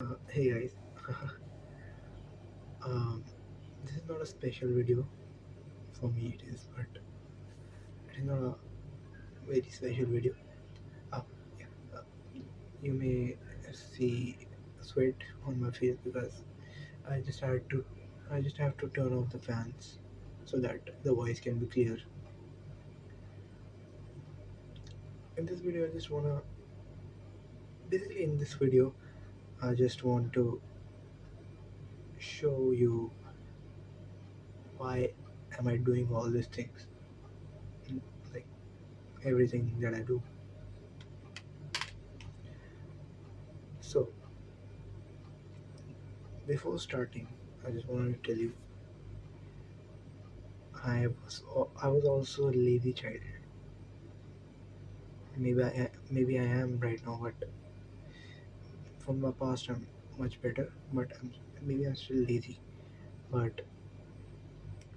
Hey guys, um, this is not a special video for me. It is, but it is not a very special video. Uh, yeah, uh, you may see sweat on my face because I just had to. I just have to turn off the fans so that the voice can be clear. In this video, I just wanna. Basically, in this video, I just want to show you why am I doing all these things, like everything that I do. So before starting, I just wanted to tell you I was also a lazy child. Maybe I am right now, but from my past I'm much better. But maybe I'm still lazy. But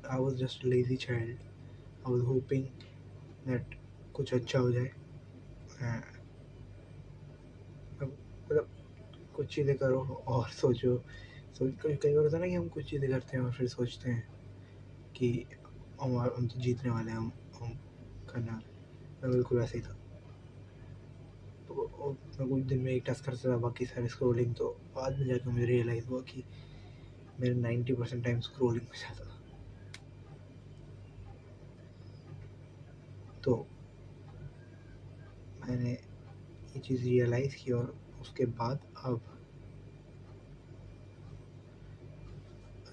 I was just a lazy child. I was hoping that कुछ अच्छा हो जाए. मतलब कुछ चीज़ें करो और सोचो. कई कई बार होता है ना कि हम कुछ चीज़ें करते हैं और फिर सोचते हैं कि हम तो जीतने वाले हैं, हम करना. मैं बिल्कुल वैसे ही था. तो मैं कुछ दिन में एक टास्क करता था, बाकी सारे स्क्रोलिंग. तो बाद में जाकर मुझे रियलाइज़ हुआ कि मेरा 90% टाइम स्क्रोलिंग में जाता था. तो मैंने ये चीज़ रियलाइज़ की और उसके बाद अब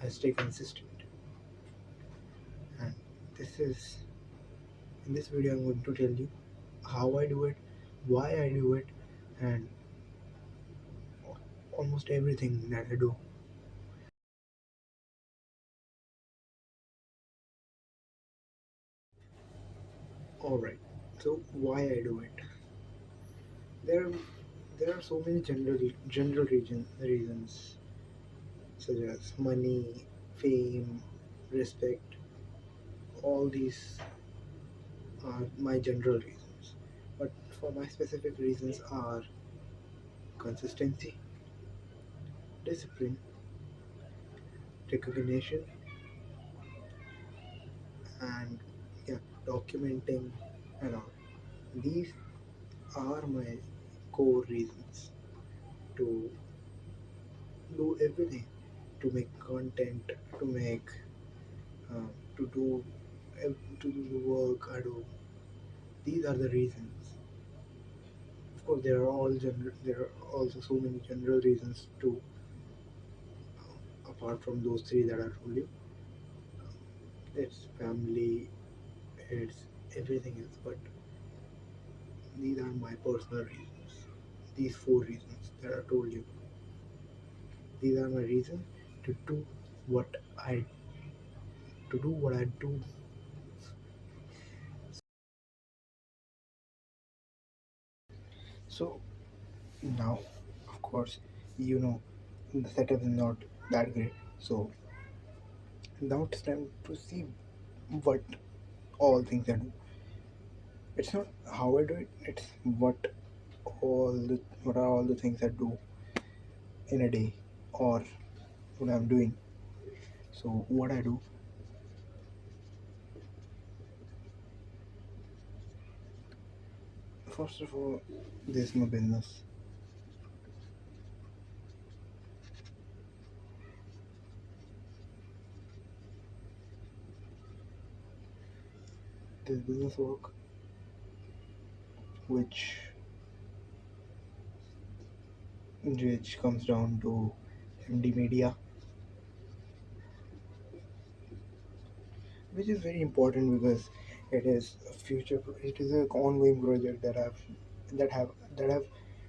I stay consistent. And this is in this video I am going to tell you how I do it, why I do it, and almost everything that I do. Alright, so why I do it? There, there are so many reasons such as money, fame, respect. All these are my general reasons. But for my specific reasons are consistency, discipline, recognition, and yeah, documenting and all. These are my core reasons to do everything, to make content, to make, uh, to do, to do the work I do. These are the reasons. Of course, there are all general. There are also so many general reasons to, apart from those three that I told you. It's family, it's everything else. But these are my personal reasons. These four reasons that I told you. These are my reasons to do what I do. So now, of course, you know the setup is not that great. So now it's time to see what all things I do. It's not how I do it. It's what are all the things I do in a day, or what I'm doing. So what I do, first of all, this is my business. This business work, which comes down to MD Media, which is very important because it is a future. It is an ongoing project that have that have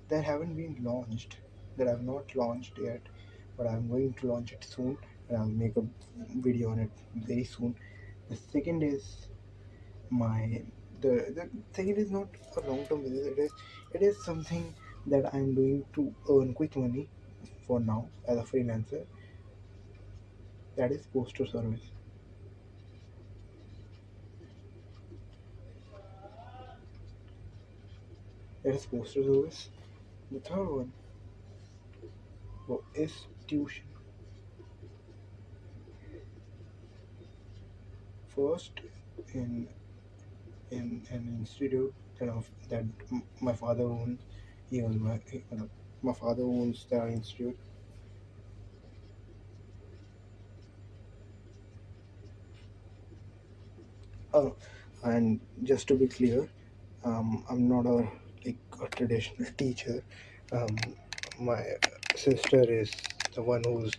that haven't been launched, that I've not launched yet, but I'm going to launch it soon, and I'll make a video on it very soon. The second is my the second is not a long term business. It is something that I'm doing to earn quick money for now as a freelancer. That is poster service. That is poster service. The third one So is tuition first in an institute that my father owns. Even my father owns the institute. Oh, and just to be clear, I'm not a traditional teacher. Um, my sister is the one who's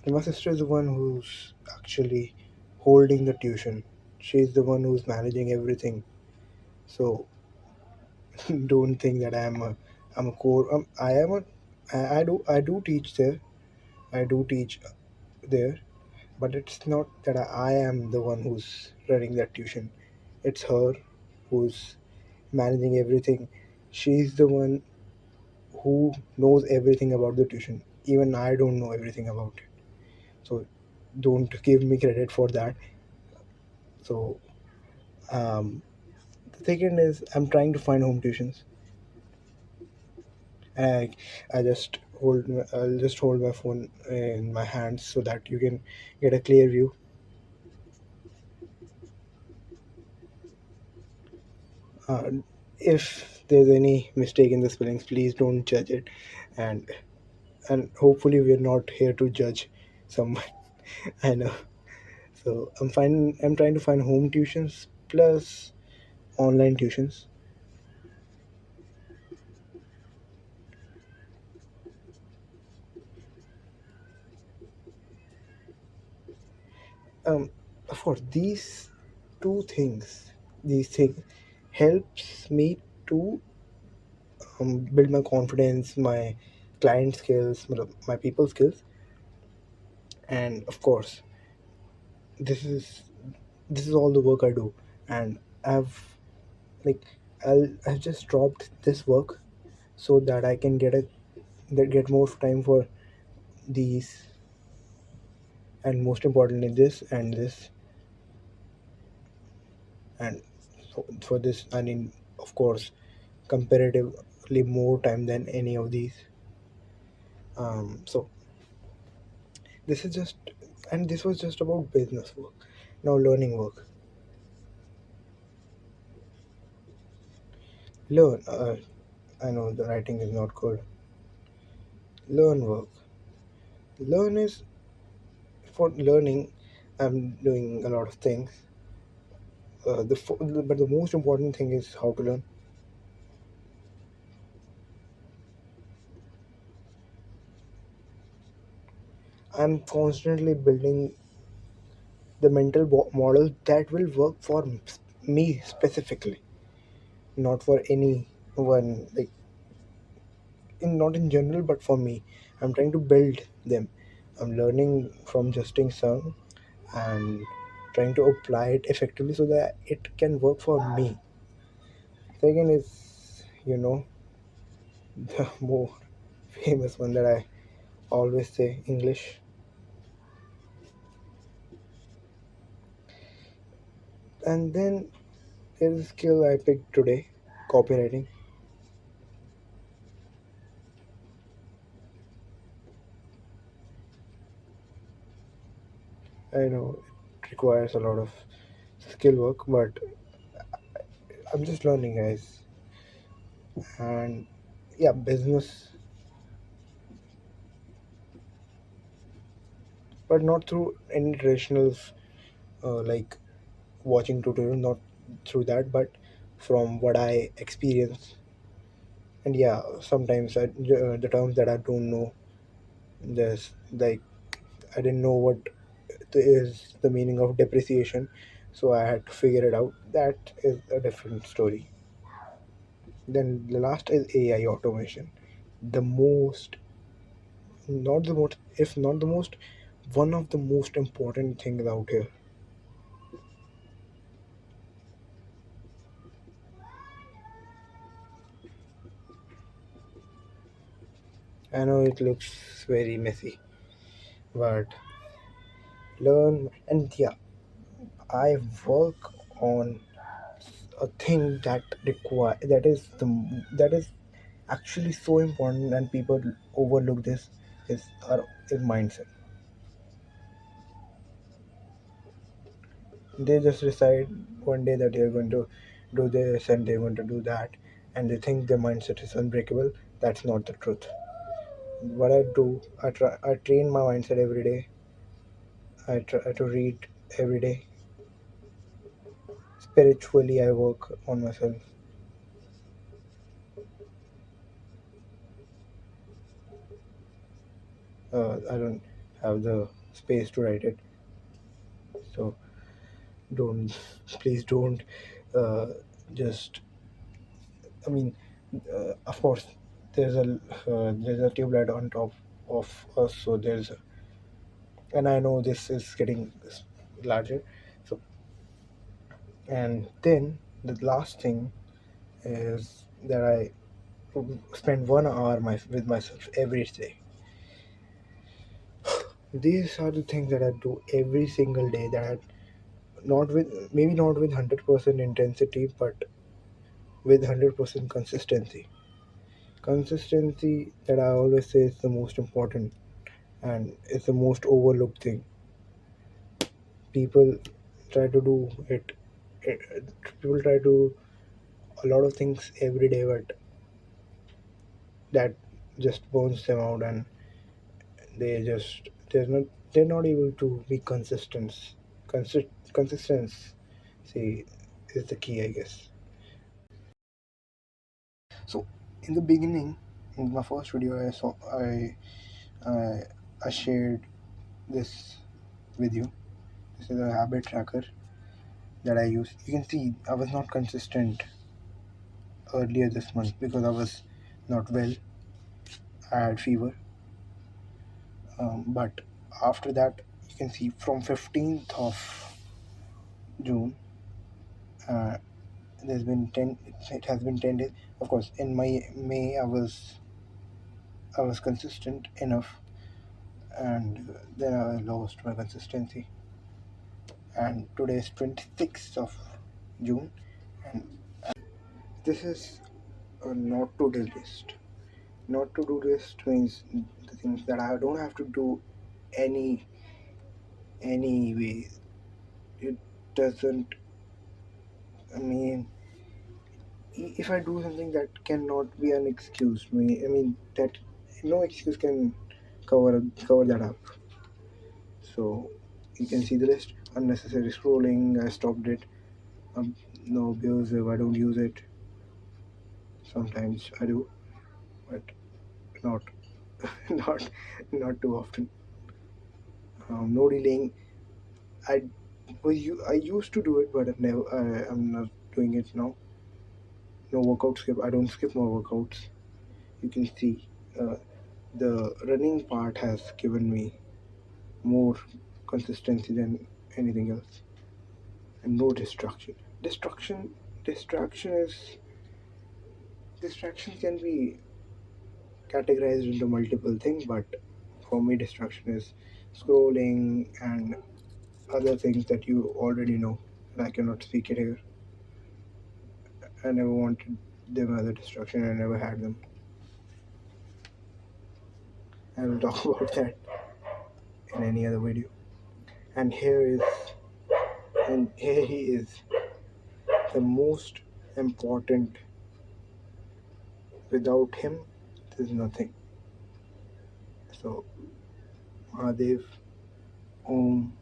my sister is the one who's actually holding the tuition. She's the one who's managing everything. So don't think that I'm a core. I am a I do teach there. I do teach there, but it's not that I am the one who's running that tuition. It's her who's managing everything. She's the one who knows everything about the tuition. Even I don't know everything about it. So don't give me credit for that. So um, the second is I'm trying to find home tuitions. And I'll just hold my phone in my hands so that you can get a clear view. Uh, if there's any mistake in the spellings, please don't judge it. And hopefully we're not here to judge someone. I know. So I'm trying to find home tuitions plus online tuitions. Um, for these things helps me to build my confidence, my client skills, my people skills, and of course, this is this is all the work I do, and like I've just dropped this work so that I can get more time for these, and most importantly this and this, and for this I need, of course, comparatively more time than any of these. So this is just and this was just about business work. Now learning work. Learn. I know the writing is not good. Learn work. Learn is for learning. I'm doing a lot of things. But the most important thing is how to learn. I'm constantly building the mental model that will work for me specifically, not for anyone. Like not in general, but for me. I'm trying to build them. I'm learning from Justin Sung and trying to apply it effectively so that it can work for me. Second is, the more famous one that I always say, English. And then there's a skill I picked today, copywriting. I know it requires a lot of skill work, but I'm just learning, guys. And yeah, business, but not through any traditional like watching tutorial, not through that, but from what I experience. And yeah, sometimes the terms that I don't know, there's like I didn't know what is the meaning of depreciation, so I had to figure it out. That is a different story. Then the last is AI automation. The most, not the most, if not the most, one of the most important things out here. I know it looks very messy, but learn. And yeah, I work on a thing that is actually so important and people overlook this is mindset. They just decide one day that they're going to do this and they're going to do that, and they think their mindset is unbreakable. That's not the truth. What I do, I train my mindset every day. I try to read every day. Spiritually, I work on myself. I don't have the space to write it, so don't, please don't, uh, just, I mean, of course, there's a tube light on top of us, so and I know this is getting larger. So, and then the last thing is that I spend 1 hour with myself every day. These are the things that I do every single day. That I not with maybe not with 100% intensity, but with 100% consistency. Consistency that I always say is the most important and it's the most overlooked thing. People try to do people try to do a lot of things every day, but that just burns them out, and they're not able to be consistent. Consistency is the key, I guess. So in the beginning, in my first video, I, I shared this with you. This is a habit tracker that I use. You can see I was not consistent earlier this month because I was not well. I had fever. But after that, you can see from 15th of June, uh, there's been 10. It has been 10 days. Of course, in my May, I was consistent enough, and then I lost my consistency. And today is 26th of June, and this is a not to do list. Not to do list means the things that I don't have to do any anyway. It doesn't. I mean, if I do something that cannot be an excuse, I mean that no excuse can cover that up. So you can see the list. Unnecessary scrolling. I stopped it. No abusive. I don't use it. Sometimes I do, but not not not too often. No delaying. I I used to do it, but I'm not doing it now. No workout skip. I don't skip my workouts. You can see the running part has given me more consistency than anything else, and no distraction. Distraction, distraction is distraction can be categorized into multiple things, but for me, distraction is scrolling and other things that you already know, and I cannot speak it here. I never wanted them as a distraction. I never had them. I will talk about that in any other video. And here he is, the most important. Without him, there's nothing. So Mahadev, Om.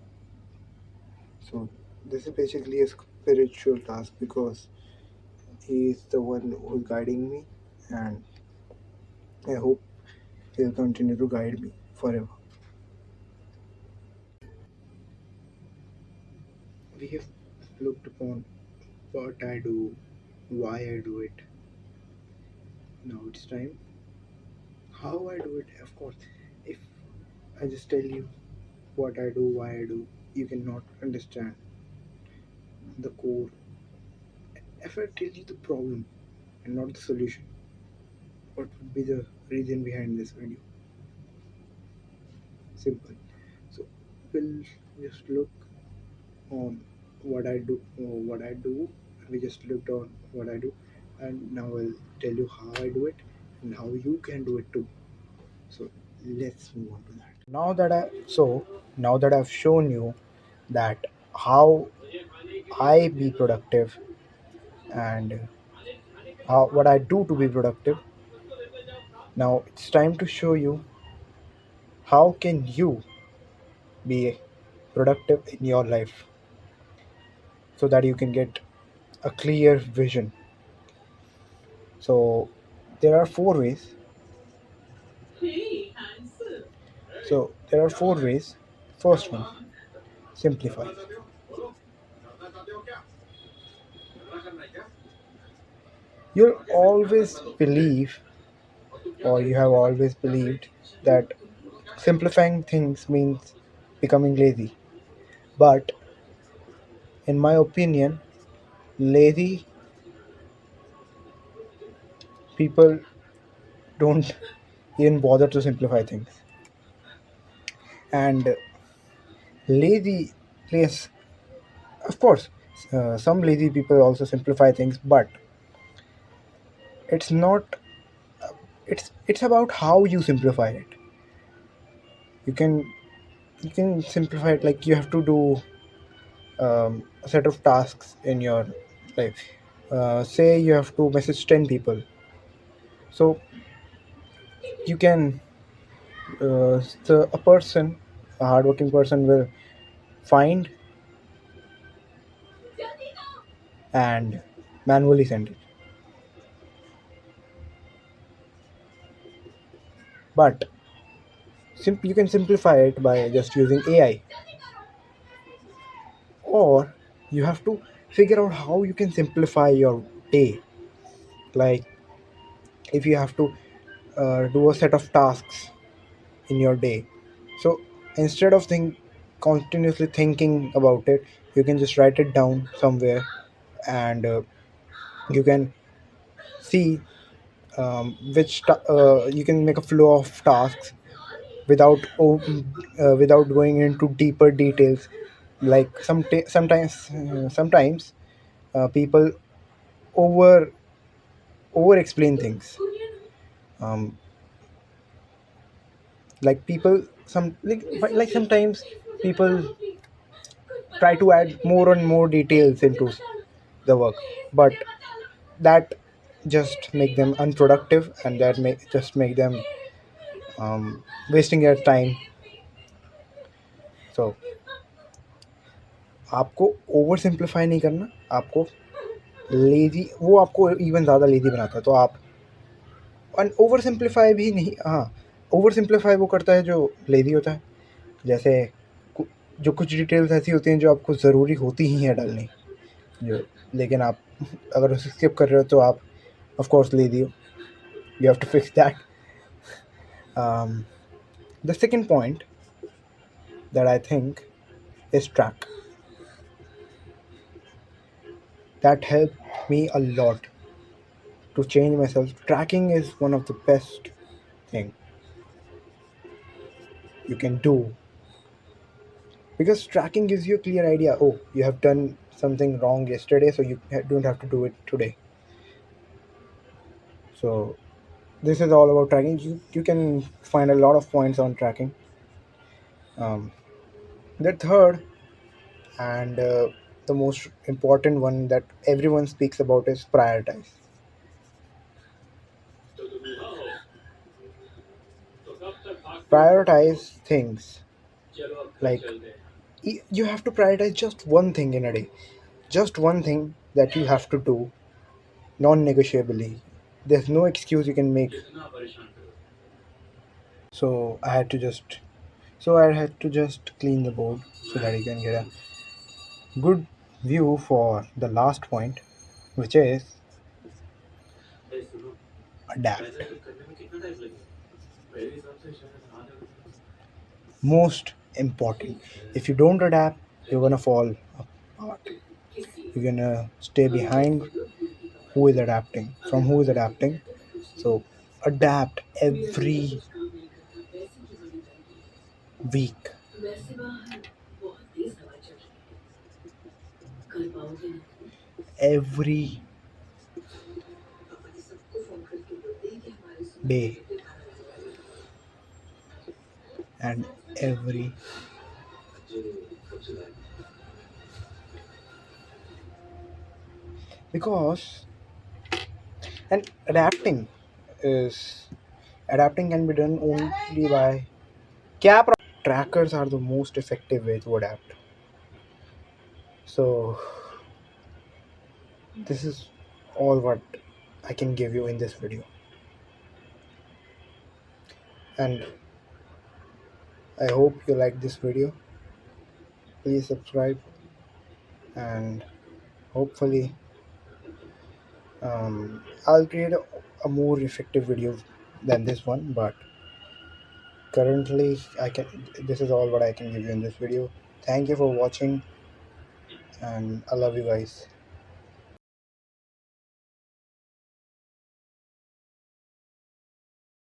So this is basically a spiritual task because he is the one who's guiding me, and I hope he'll continue to guide me forever. We have looked upon what I do, why I do it. Now it's time how I do it. Of course, if I just tell you what I do, why I do, you cannot understand the core. If I tell you the problem and not the solution, what would be the reason behind this video? Simple. So we'll just look on what I do. We just looked on what I do, and now I'll tell you how I do it, and how you can do it too. So let's move on to that. Now that I've shown you that how I be productive and how what I do to be productive, now it's time to show you how can you be productive in your life so that you can get a clear vision. So there are four ways. There are 4 ways. First one, simplify. You'll always believe, or you have always believed, that simplifying things means becoming lazy. But in my opinion, lazy people don't even bother to simplify things. And lazy, yes, of course, some lazy people also simplify things, but it's not. It's about how you simplify it. You can you can simplify it like you have to do a set of tasks in your life. Say you have to message 10 people, so you can a person, a hardworking person, will find and manually send it. But you can simplify it by just using AI, or you have to figure out how you can simplify your day. Like if you have to do a set of tasks in your day, so instead of continuously thinking about it, you can just write it down somewhere, and you can see you can make a flow of tasks without going into deeper details. Like sometimes people over over explain things. um, like people some like sometimes people try to add more and more details into the work, but that just make them unproductive, and that make them wasting your time. So आपको over simplify नहीं करना, आपको lazy वो आपको even ज़्यादा lazy बनाता है, तो आप ओवर सिंप्लीफाई भी नहीं, हाँ, ओवर सिंप्लीफाई वो करता है जो लेजी होता है। जैसे जो कुछ डिटेल्स ऐसी होती हैं जो आपको ज़रूरी होती ही हैं डालनी, जो लेकिन आप अगर उसे स्किप कर रहे हो तो आप ऑफ कोर्स लेजी हो, you have to fix that. The second point that I think is track. That helped me a lot to change myself. Tracking is one of the best thing you can do, because tracking gives you a clear idea. Oh, you have done something wrong yesterday, so you don't have to do it today. So this is all about tracking. You can find a lot of points on tracking. Um, the third and the most important one that everyone speaks about is prioritize. Prioritize things. Like you have to prioritize just one thing in a day, just one thing that you have to do non-negotiably. There's no excuse you can make. So I had to just clean the board so that you can get a good view for the last point, which is adapt. Most important. If you don't adapt, you're gonna fall apart. You're gonna stay behind who is adapting, from who is adapting. So adapt every week. Every day and every, because and is adapting can be done only by cap. Trackers are the most effective way to adapt. So this is all what I can give you in this video, and I hope you like this video. Please subscribe, and hopefully I'll create a more effective video than this one, but currently I can this is all what I can give you in this video. Thank you for watching, and I love you guys.